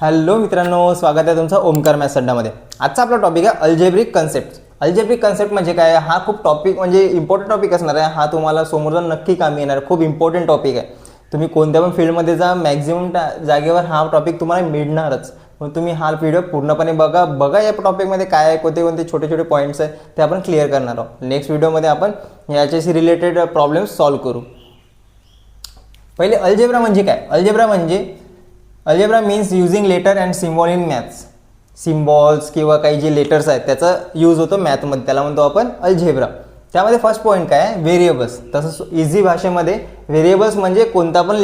Hello मित्रांनो, स्वागत आहे तुमचं ओमकार मॅथ्स अड्डामध्ये. आजचा आपला टॉपिक आहे अल्जेब्रिक कन्सेप्ट. अल्जेब्रिक कन्सेप्ट म्हणजे काय? हा खूप टॉपिक म्हणजे इम्पॉर्टंट टॉपिक असणार आहे. हा तुम्हाला समोर जाऊन नक्की कामी येणार. खूप इम्पॉर्टंट टॉपिक आहे. तुम्ही कोणत्या पण फील्डमध्ये जा, मॅक्झिमम जागेवर हा टॉपिक तुम्हाला मिळणारच. मग तुम्ही हा व्हिडिओ पूर्णपणे बघा या टॉपिकमध्ये काय आहे, कोणते कोणते छोटे छोटे पॉईंट्स आहे ते आपण क्लिअर करणार आहोत. नेक्स्ट व्हिडिओमध्ये आपण याच्याशी रिलेटेड प्रॉब्लेम्स सॉल्व्ह करू. पहिले अल्जेब्रा म्हणजे काय? Algebra means using letter and symbol in maths. Symbols किंवा काही जे लेटर्स आहेत त्याचा यूज होतो मॅथमध्ये, त्याला म्हणतो आपण अल्जेब्रा. त्यामध्ये फर्स्ट पॉईंट काय आहे? व्हेरिएबल्स. तसं इझी भाषेमध्ये व्हेरिएबल्स म्हणजे कोणता पण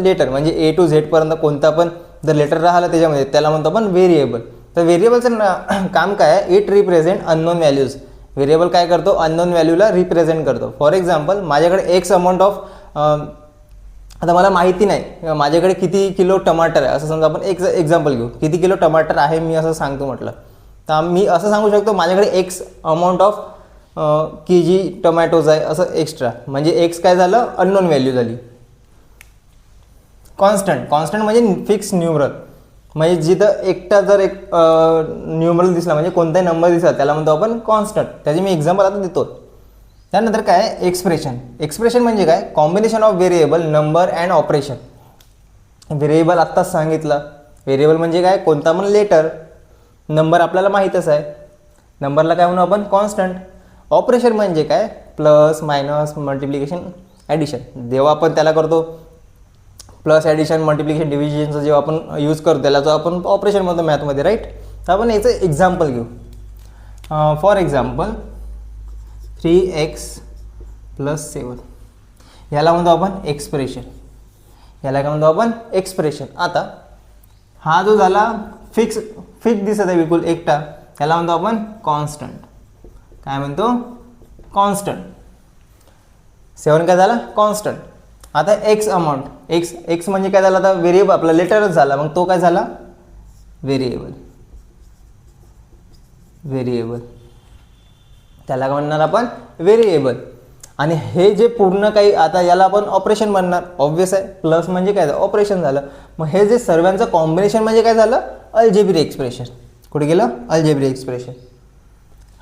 लेटर म्हणजे ए टू झेड पर्यंत कोणता पण जर लेटर राहिला त्याच्यामध्ये त्याला म्हणतो आपण व्हेरिएबल. तर व्हेरिएबलचं काम काय आहे? It represent unknown values. Variable काय करतो? अननोन व्हॅल्यूला रिप्रेझेंट करतो. फॉर एक्झाम्पल, माझ्याकडे एक्स अमाऊंट ऑफ, आता मला माहिती नाही माझ्याकडे किती किलो टमाटर आहे, असं समजा आपण एक एक्झाम्पल घेऊ. किती किलो टमाटर आहे मी असं सांगतो म्हटलं, तर मी असं सांगू शकतो माझ्याकडे x amount of k g tomatoes आहे असं एक्स्ट्रा. म्हणजे एक्स काय झालं? अननोन व्हॅल्यू झाली. कॉन्स्टंट म्हणजे फिक्स न्यूमरल. म्हणजे जिथं एकटा जर एक न्यूमरल दिसला म्हणजे कोणताही नंबर दिसला त्याला म्हणतो आपण कॉन्स्टंट. त्याचे मी एक्झाम्पल आता देतो. त्यानंतर काय? एक्सप्रेशन म्हणजे काय? Combination of variable, number and operation. Variable आत्ताच सांगितलं. व्हेरिएबल म्हणजे काय? कोणता पण लेटर. नंबर आपल्याला माहीतच आहे, नंबरला काय म्हणू आपण? कॉन्स्टंट. ऑपरेशन म्हणजे काय? Plus, minus, multiplication, addition. जेव्हा आपण त्याला करतो प्लस, ॲडिशन, मल्टिप्लिकेशन, डिव्हिजनचं जेव्हा आपण यूज करतो त्याला जो आपण ऑपरेशन म्हणतो मॅथमध्ये, राईट. तर आपण याचं एक्झाम्पल घेऊ. फॉर एक्झाम्पल 3x + 7 याला म्हणतो आपण एक्सप्रेशन. याला काय म्हणतो आपण? एक्सप्रेशन. आता हा जो झाला फिक्स दिसत आहे बिलकुल एकटा, त्याला म्हणतो आपण कॉन्स्टंट. काय म्हणतो? कॉन्स्टंट. 7 काय झाला? कॉन्स्टंट. आता एक्स अमाऊंट, एक्स म्हणजे काय झाला? आता व्हेरिएबल आपला लेटरच झाला, मग तो काय झाला? व्हेरिएबल. त्याला काय म्हणणार आपण? व्हेरिएबल. आणि हे जे पूर्ण काही आता याला आपण ऑपरेशन म्हणणार, ऑब्व्हियस आहे. प्लस म्हणजे काय? ऑपरेशन झालं. मग हे जे सर्वांचं कॉम्बिनेशन म्हणजे काय झालं? Algebraic expression. कुठे गेलं? Algebraic expression.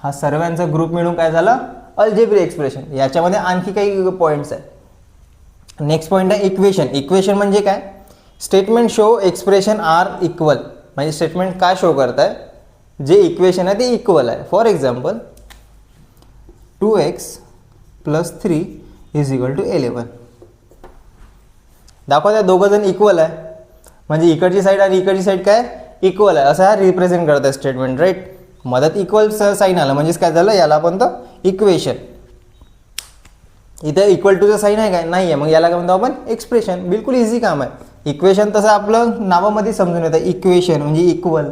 हा सर्वांचा ग्रुप मिळून काय झाला? Algebraic expression. याच्यामध्ये आणखी काही पॉईंट्स आहेत. नेक्स्ट पॉईंट आहे इक्वेशन म्हणजे काय? Statement show expression are equal. म्हणजे स्टेटमेंट काय शो करत आहे? जे इक्वेशन आहे ते इक्वल आहे. For example 2x + 3 = 11. दाखवा त्या दोघं जण इक्वल आहे, म्हणजे इकडची साईड आणि इकडची साईड काय? इक्वल आहे, असं हा रिप्रेझेंट करत आहे स्टेटमेंट, राईट. मधात इक्वल साईन आलं म्हणजेच काय झालं? याला आपण तर इक्वेशन. इथे इक्वल टूचं साईन आहे काय? नाही आहे, मग याला काय म्हणतो आपण? एक्सप्रेशन. बिलकुल इझी काम आहे. इक्वेशन तसं आपलं नावामध्ये समजून येतं, इक्वेशन म्हणजे इक्वल,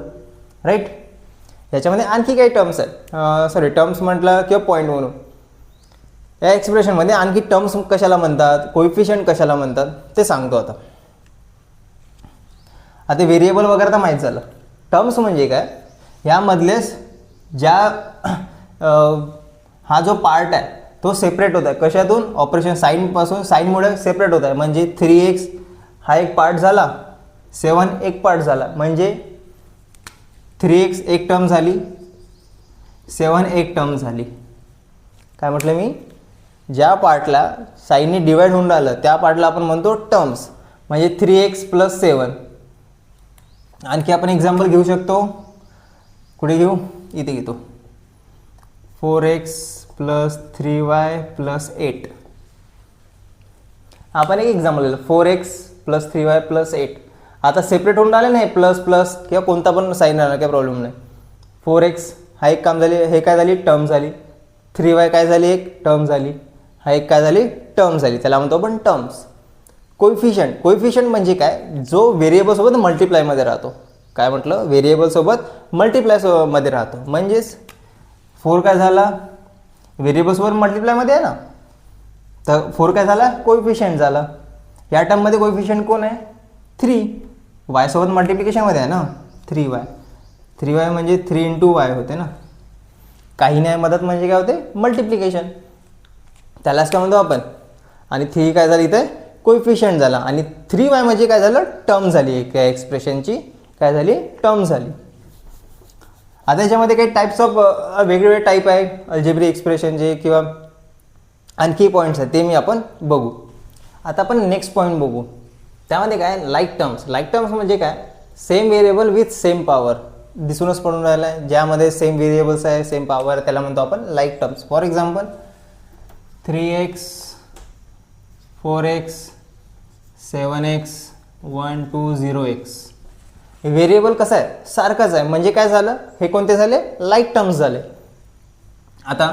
राईट. याच्यामध्ये आणखी काही टर्म्स आहेत, टर्म्स म्हटलं किंवा पॉईंट म्हणून. या एक्सप्रेशनमध्ये आणखी टर्म्स कशाला म्हणतात, कोइफिशियंट कशाला म्हणतात ते सांगतो आता. आता व्हेरिएबल वगैरे तर माहीत झालं. टर्म्स म्हणजे काय? यामधलेच ज्या हा जो पार्ट आहे तो सेपरेट होत आहे. कशातून? ऑपरेशन साईनपासून. साईनमुळे सेपरेट होत आहे. म्हणजे 3x हा एक पार्ट झाला, 7 एक पार्ट झाला. म्हणजे 3x एक टर्म झाली, 7 एक टर्म झाली. काय म्हटलं मी? ज्या पार्टला साईनने डिवाइड होऊन राहिलं त्या पार्टला आपण म्हणतो टर्म्स. म्हणजे 3x + 7. आणखी आपण एक्झाम्पल घेऊ शकतो. कुठे घेऊ? इथे घेतो. 4x + 3y + 8. आपण एक एक्झाम्पल घेतो. 4x + 3y + 8. आता सेपरेट होऊन राहिले नाही, प्लस किंवा कोणता पण साईन राहिला, काही प्रॉब्लेम नाही. 4x हा एक काम झाली, हे काय झाली? टर्म झाली. 3y काय झाली? एक टर्म झाली. हा एक काय झाली? टर्म झाली. त्याला म्हणतो आपण टर्म्स. कोइफिशियंट म्हणजे काय? जो व्हेरिएबलसोबत मल्टिप्लायमध्ये राहतो. काय म्हटलं? व्हेरिएबलसोबत मल्टिप्लायमध्ये राहतो. म्हणजेच 4 काय झाला? व्हेरिएबलसोबत मल्टिप्लायमध्ये आहे ना, तर 4 काय झाला? कोइफिशियंट झाला. या टर्ममध्ये कोइफिशियंट कोण आहे? 3. y सोबत मल्टिप्लिकेशनमध्ये आहे ना, 3y म्हणजे 3 × y होते ना. काही नाही मदत म्हणजे काय होते? मल्टिप्लिकेशन. त्यालाच काय म्हणतो आपण. आणि 3 काय झाली इथे? कोएफिशियंट झाला आणि 3y म्हणजे काय झालं, टर्म झाली एका एक्सप्रेशनची, काय झाली, टर्म झाली. आता याच्यामध्ये काही टाईप्स ऑफ वेगवेगळे टाईप आहे अल्जेब्रिक एक्सप्रेशनचे किंवा आणखी पॉईंट्स आहेत, ते मी आपण बघू. आता आपण नेक्स्ट पॉईंट बघू. त्यामध्ये काय, लाईक टर्म्स. लाईक टर्म्स म्हणजे काय, same variable with same power. दिसूनच पडून राहिला आहे, ज्यामध्ये सेम व्हेरिएबल्स आहे, सेम पॉवर, त्याला म्हणतो आपण like terms. For example 3x 4x 7x 1 2 0x. Variable कसं आहे, सारखंच आहे, म्हणजे काय झालं, हे कोणते झाले, लाईक टर्म्स झाले. आता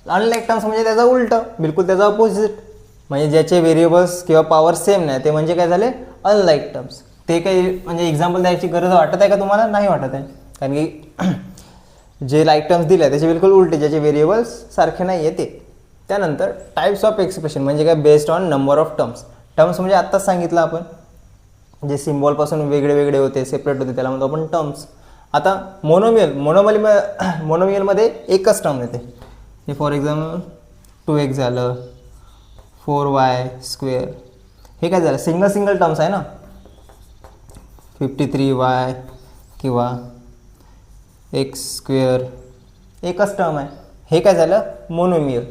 अनलाईक टर्म्स म्हणजे त्याचा उलट, बिलकुल त्याचा अपोजिट, म्हणजे ज्याचे व्हेरिएबल्स किंवा पॉवर सेम नाही ते म्हणजे काय झाले, अनलाईक टर्म्स. ते काही म्हणजे एक्झाम्पल द्यायची गरज वाटत आहे का तुम्हाला, नाही वाटत आहे, कारण की जे लाईक टर्म्स दिले त्याचे बिलकुल उलटे, ज्याचे व्हेरिएबल्स सारखे नाही आहे ते. त्यानंतर टाईप्स ऑफ एक्सप्रेशन म्हणजे काय, based on number of terms. Terms म्हणजे आत्ताच सांगितलं आपण, जे सिम्बॉलपासून वेगळे वेगळे होते, सेपरेट होते, त्याला म्हणतो आपण टर्म्स. आता मोनोमियलमध्ये एकच टर्म येते. हे फॉर एक्झाम्पल 2x झालं, 4y², हे काय झालं, सिंगल टर्म्स आहे ना. 53y किंवा x² एकच टर्म आहे, हे काय झालं, मोनोमियल.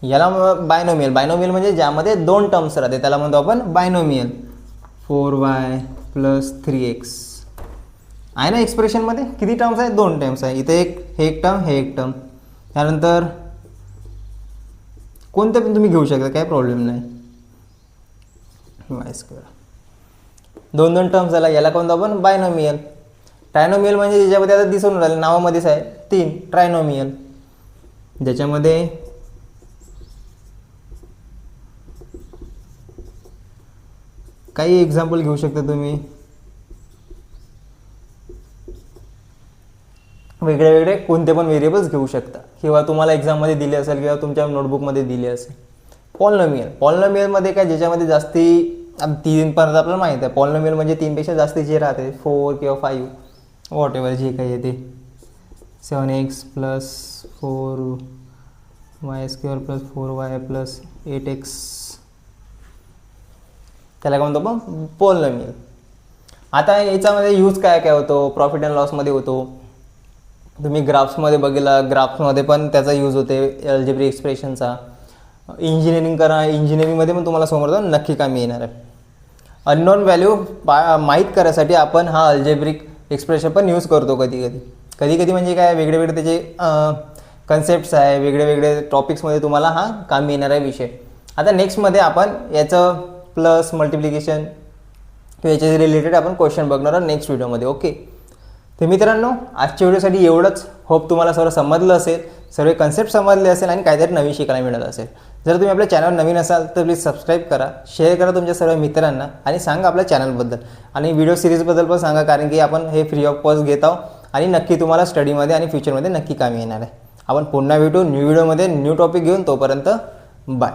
याला बायनोमियल. बायनोमियल म्हणजे ज्यामध्ये दोन टर्म्स राहते, त्याला म्हणतो आपण बायनोमियल. 4y + 3x आहे ना. एक्सप्रेशनमध्ये किती टर्म्स आहे, दोन टर्म्स आहे. इथे हे एक टर्म, हे एक टर्म. त्यानंतर कोणतं पण तुम्ही घेऊ शकता, काय प्रॉब्लेम नाही. y², दोन टर्म्स झाला, याला कोणतं आपण बायनोमियल. ट्रायनोमियल म्हणजे ज्याच्यामध्ये आता दिसून राहिलं, नावामध्येच आहे 3, ट्रायनोमियल, ज्याच्यामध्ये काही एक्झाम्पल घेऊ शकता तुम्ही. वेगळे वेगळे कोणते पण व्हेरिएबल्स घेऊ शकता, किंवा तुम्हाला एक्झाममध्ये दिले असेल किंवा तुमच्या नोटबुकमध्ये दिले असेल. पॉलिनोमियलमध्ये काय, ज्याच्यामध्ये जास्ती 3 पर्यंत आपल्याला माहीत आहे. पॉलिनोमियल म्हणजे 3पेक्षा जास्तीचे राहते, 4 किंवा 5 वॉट एव्हर जे काही येते. 7x + 4y² + 4y + 8x, त्याला काय म्हणतो आपण पॉलिनोमियल. आता याच्यामध्ये यूज काय काय होतो, प्रॉफिट अँड लॉसमध्ये होतो. तुम्ही ग्राफ्समध्ये बघितलं, ग्राफ्समध्ये पण त्याचा यूज होते अल्जेब्रिक एक्सप्रेशनचा. इंजिनिअरिंग करा, इंजिनिअरिंगमध्ये पण तुम्हाला समोर जाऊन नक्की कामी येणार आहे. अननोन व्हॅल्यू माहीत करायसाठी आपण हा अल्जेब्रिक एक्सप्रेशन पण यूज करतो कधी म्हणजे काय, वेगळे वेगळे त्याचे कन्सेप्ट्स आहे, वेगळे वेगळे टॉपिक्समध्ये तुम्हाला हा कामी येणार आहे विषय. आता नेक्स्टमध्ये आपण याचं प्लस मल्टिप्लिकेशन किंवा याच्या रिलेटेड आपण क्वेश्चन बघणार आहोत नेक्स्ट व्हिडिओमध्ये. ओके, तर मित्रांनो, आजच्या व्हिडिओसाठी एवढंच. होप तुम्हाला सर्व समजलं असेल, सर्व कन्सेप्ट समजले असेल आणि काहीतरी नवीन शिकायला मिळालं असेल. जर तुम्ही आपल्या चॅनल नवीन असाल तर प्लीज सबस्क्राईब करा, शेअर करा तुमच्या सर्व मित्रांना आणि सांगा आपल्या चॅनलबद्दल आणि व्हिडिओ सिरीजबद्दल पण सांगा, कारण की आपण हे फ्री ऑफ कॉस्ट घेत आहोत आणि नक्की तुम्हाला स्टडीमध्ये आणि फ्युचरमध्ये नक्की कामी येणार आहे. आपण पुन्हा भेटू न्यू व्हिडिओमध्ये न्यू टॉपिक घेऊन. तोपर्यंत बाय.